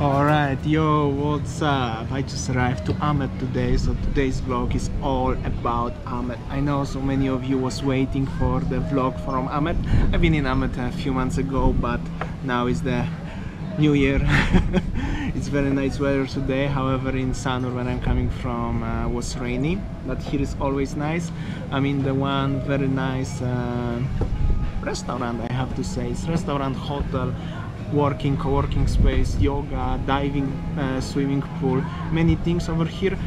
Alright, yo, what's up? I just arrived to Amed today, so today's vlog is all about Amed. I know so many of you was waiting for the vlog from Amed. I've been in Amed a few months ago, but now is the new year. It's very nice weather today, however in Sanur where I'm coming from was rainy, but here is always nice. I'm in the one very nice restaurant, I have to say. It's restaurant, hotel, working, co-working space, yoga, diving, swimming pool, many things over here.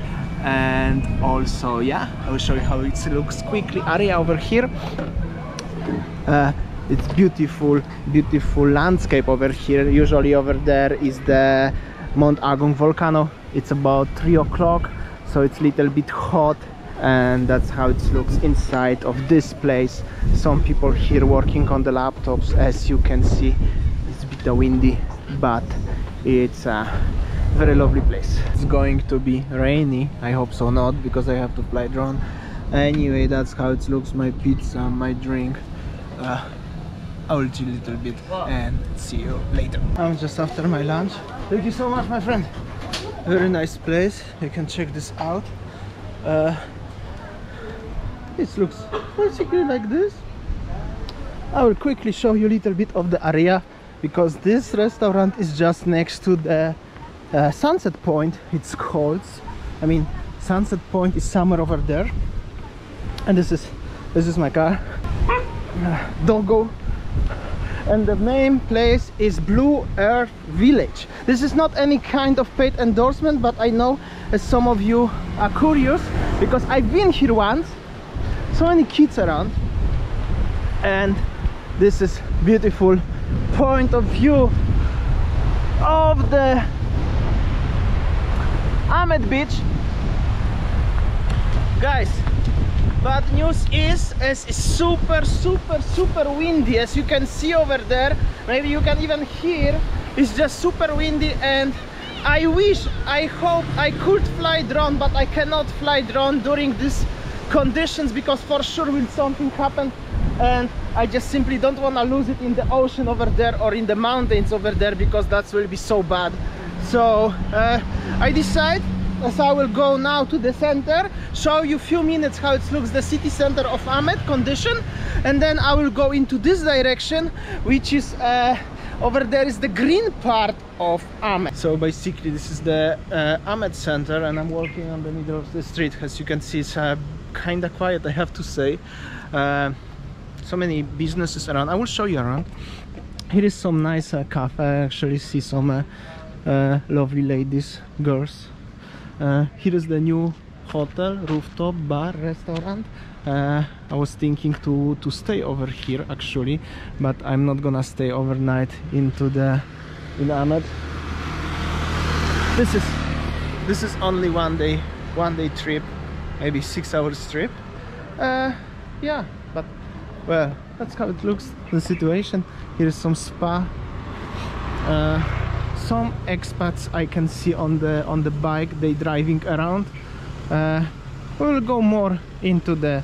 And also, yeah, I will show you how it looks quickly. Area over here, it's beautiful landscape over here. Usually over there is the Mount Agung volcano. It's about 3 o'clock, so it's a little bit hot, and that's how it looks inside of this place. Some people here working on the laptops, as you can see. It's a bit windy, but it's a very lovely place. It's going to be rainy, I hope so not, because I have to fly drone. Anyway, that's how it looks. My pizza, my drink. I will chill a little bit and see you later. I'm just after my lunch. Thank you so much, my friend. Very nice place. You can check this out. It looks basically like this. I will quickly show you a little bit of the area, because this restaurant is just next to the Sunset Point. It's called, I mean, Sunset Point is somewhere over there, and this is my car. Doggo. And the main place is Blue Earth Village. This is not any kind of paid endorsement, but I know as some of you are curious, because I've been here once. So many kids around, and this is beautiful point of view of the Amed beach. Guys, bad news is, as it's super windy, as you can see over there. Maybe you can even hear, it's just super windy, and I hope I could fly drone, but I cannot fly drone during this conditions, because for sure will something happen, and I just simply don't want to lose it in the ocean over there or in the mountains over there, because that will be so bad. So I decide, as I will go now to the center, show you a few minutes how it looks, the city center of Amed condition, and then I will go into this direction, which is over there is the green part of Amed. So basically this is the Amed center, and I'm walking on the middle of the street. As you can see, it's kind of quiet, I have to say. So many businesses around. I will show you around. Here is some nice cafe. I actually see some lovely ladies, girls. Here is the new hotel, rooftop bar, restaurant. I was thinking to stay over here actually, but I'm not gonna stay overnight in Amed. This is only one day trip, maybe 6 hours trip. Yeah, but well, that's how it looks, the situation. Here is some spa. Some expats I can see on the bike, they driving around. We will go more into the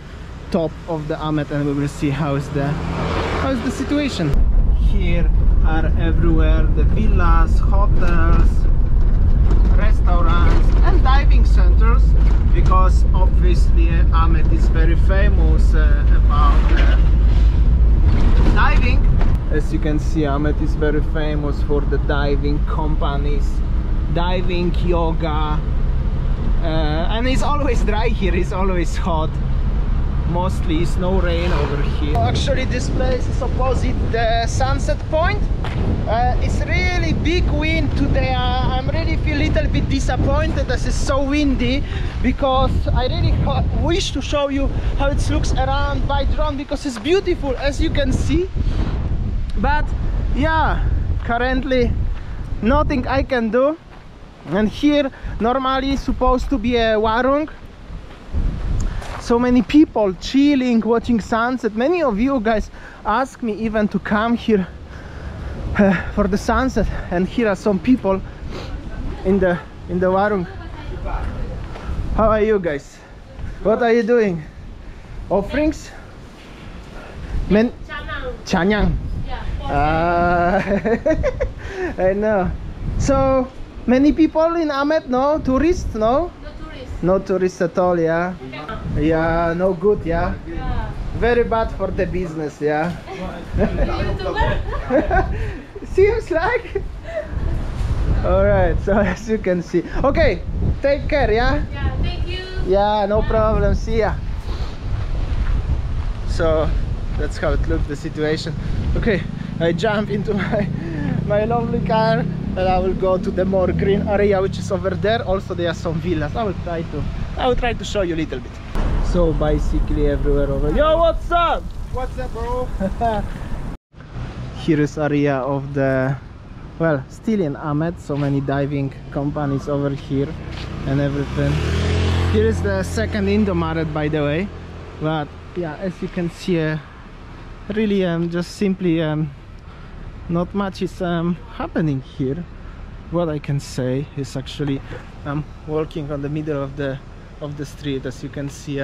top of the Amed, and we will see how is the situation. Here are everywhere the villas, hotels, restaurants and diving centers, because obviously Amed is very famous about diving. As you can see, Amed is very famous for the diving companies, diving, yoga, and it's always dry here, it's always hot. Mostly it's no rain over here. Actually this place is opposite the Sunset Point. It's really big wind today. I'm really feel a little bit disappointed as it's so windy, because I really wish to show you how it looks around by drone, because it's beautiful as you can see. But yeah, currently nothing I can do. And here normally supposed to be a warung. So many people chilling, watching sunset. Many of you guys ask me even to come here for the sunset, and here are some people in the warung. How are you guys? What are you doing? Offerings? Chanyang. Yeah. I know. So Many people in Amed, no? Tourists, no? No tourists. No tourists at all, yeah? Yeah, no good, yeah? Yeah. Very bad for the business, yeah? YouTuber? Seems like. Alright, so as you can see. Okay, take care, yeah? Yeah, thank you. Yeah, no problem, see ya. So that's how it looked, the situation. Okay, I jump into my lovely car and I will go to the more green area which is over there. Also there are some villas. I will try to show you a little bit. So basically everywhere over. Yo, what's up? What's up, bro? Here is area of the, well, still in Amed, so many diving companies over here and everything. Here is the second Indomaret, by the way, but yeah, as you can see, really just simply not much is happening here. What I can say is actually I'm walking on the middle of the street. As you can see,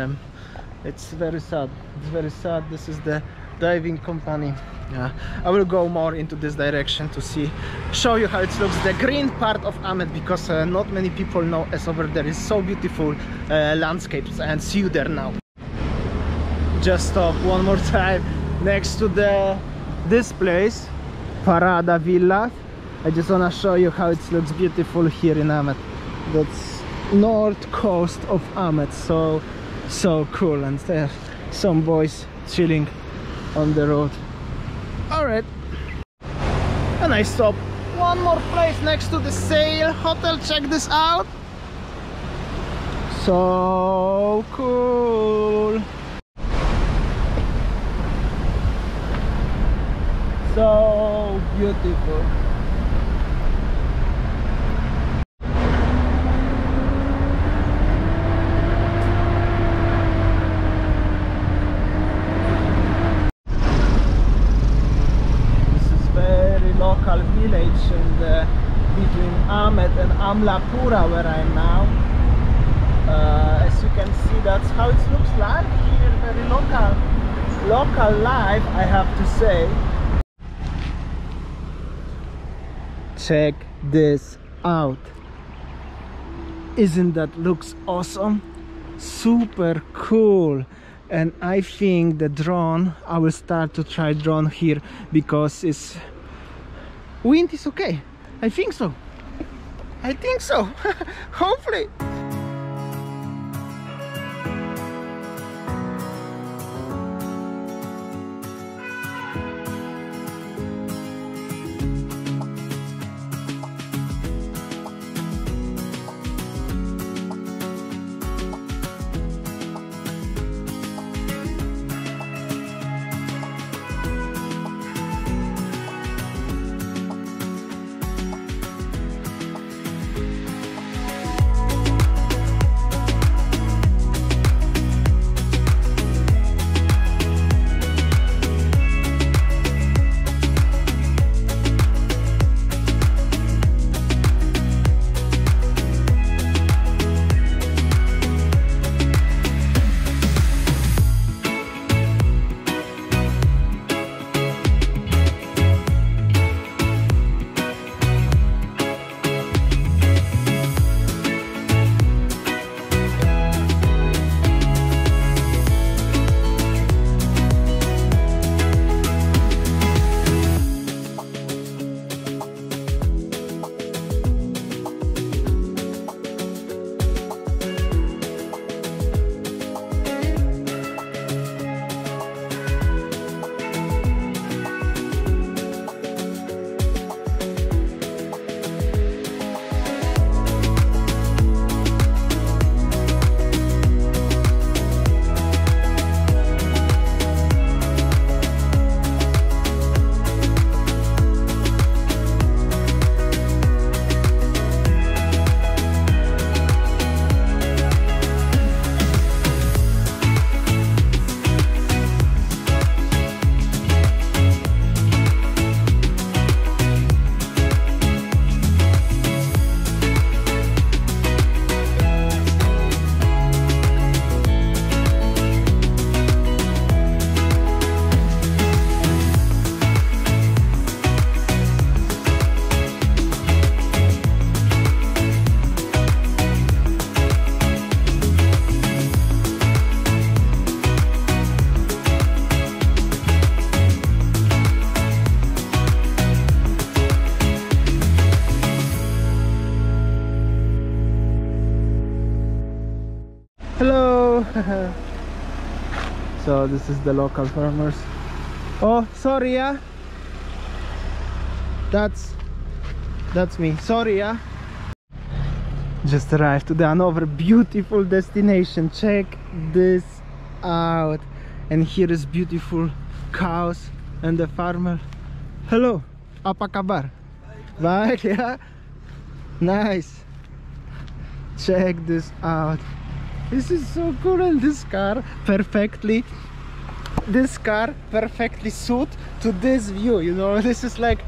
it's very sad. It's very sad. This is the diving company. Yeah, I will go more into this direction to show you how it looks, the green part of Amed, because not many people know, as over there is so beautiful landscapes, and see you there now. Just stop one more time next to this place, Parada Villa. I just want to show you how it looks beautiful here in Amed. That's north coast of Amed, so cool, and there some boys chilling on the road. All right, and I stop one more place next to the Sail Hotel. Check this out, so cool, so beautiful. Local village in between Amed and Amlapura, where I am now. As you can see, that's how it looks like here. Very local life, I have to say. Check this out. Isn't that looks awesome? Super cool. And I think the drone, I will start to try drone here, because it's wind is okay. I think so. Hopefully. So this is the local farmers. Oh, sorry, yeah. That's me. Sorry, yeah. Just arrived to another beautiful destination. Check this out. And here is beautiful cows and the farmer. Hello, apa kabar? Baik, yeah. Nice. Check this out. This is so cool, and this car perfectly suit to this view, you know. This is like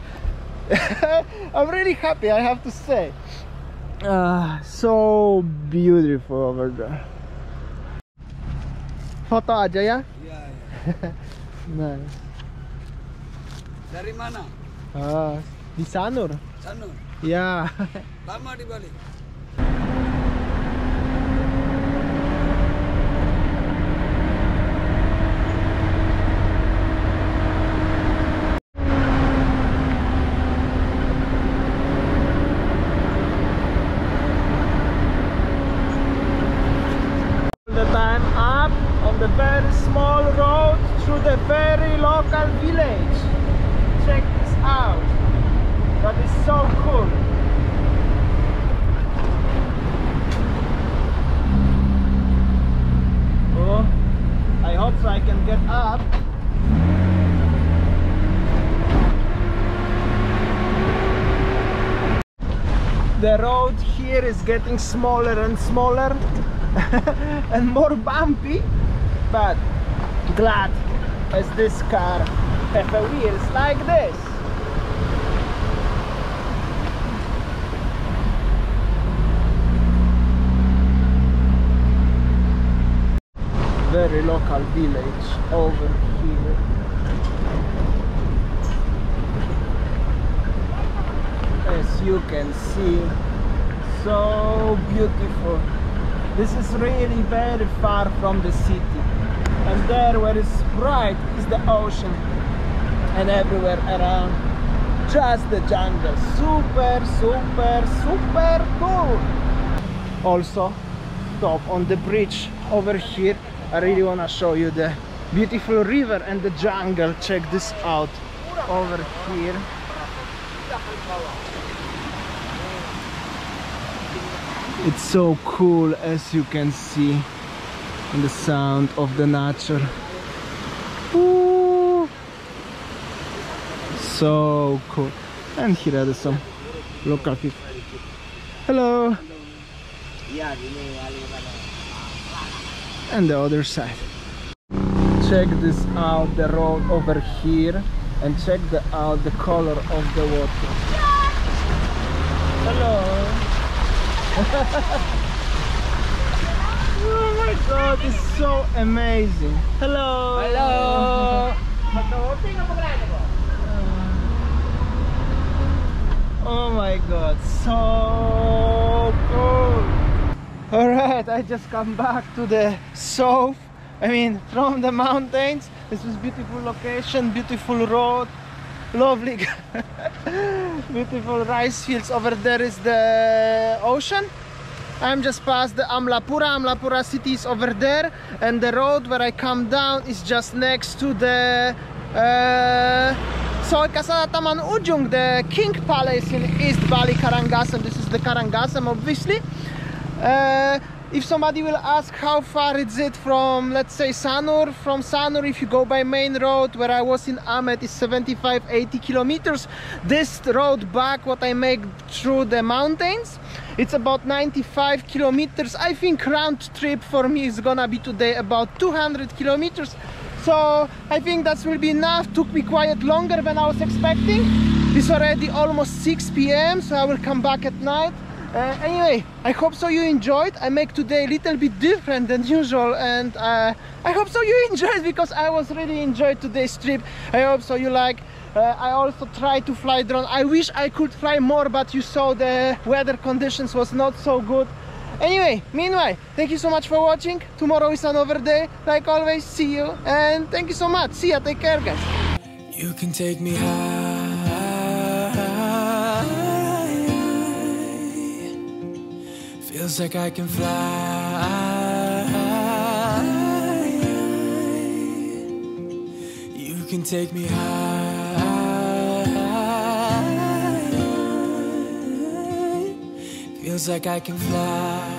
I'm really happy, I have to say. So beautiful over there. Foto aja ya? Iya, iya. Nice. Dari mana? Di Sanur. Sanur. Ya. Lama di Bali. The very small road through the very local village. Check this out. That is so cool. Oh, I hope so I can get up. The road here is getting smaller and smaller and more bumpy. But glad as this car have a wheels like this. Very local village over here. As you can see, so beautiful. This is really very far from the city. And there where it's bright is the ocean, and everywhere around just the jungle. Super cool. Also stop on the bridge over here. I really want to show you the beautiful river and the jungle. Check this out over here. It's so cool, as you can see. And the sound of the nature. Ooh. So cool. And here are some local people. Hello. And the other side. Check this out, the road over here, and check out the color of the water. Hello. Oh my god, it's so amazing. Hello. Hello. Oh my god, so cool. Alright, I just come back to the south. I mean, from the mountains. This is beautiful location, beautiful road, lovely beautiful rice fields. Over there is the ocean. I'm just past the Amlapura city is over there, and the road where I come down is just next to the Soe Kasada Taman Ujung, the King Palace in East Bali, Karangasem. This is the Karangasem, obviously. If somebody will ask how far is it from, let's say, Sanur, from Sanur, if you go by main road where I was in Amed, is 75-80 kilometers. This road back, what I make through the mountains, it's about 95 kilometers. I think round trip for me is gonna be today about 200 kilometers. So I think that will be enough. Took me quite longer than I was expecting. It's already almost 6 p.m. so I will come back at night. Anyway, I hope so you enjoyed. I make today a little bit different than usual, and I hope so you enjoyed, because I was really enjoyed today's trip. I hope so you like. I also try to fly drone. I wish I could fly more, but you saw the weather conditions was not so good. Anyway, meanwhile, thank you so much for watching. Tomorrow is another day. Like always, see you, and thank you so much. See ya, take care, guys. You can take me high. Feels like I can fly. can take me high. Feels like I can fly.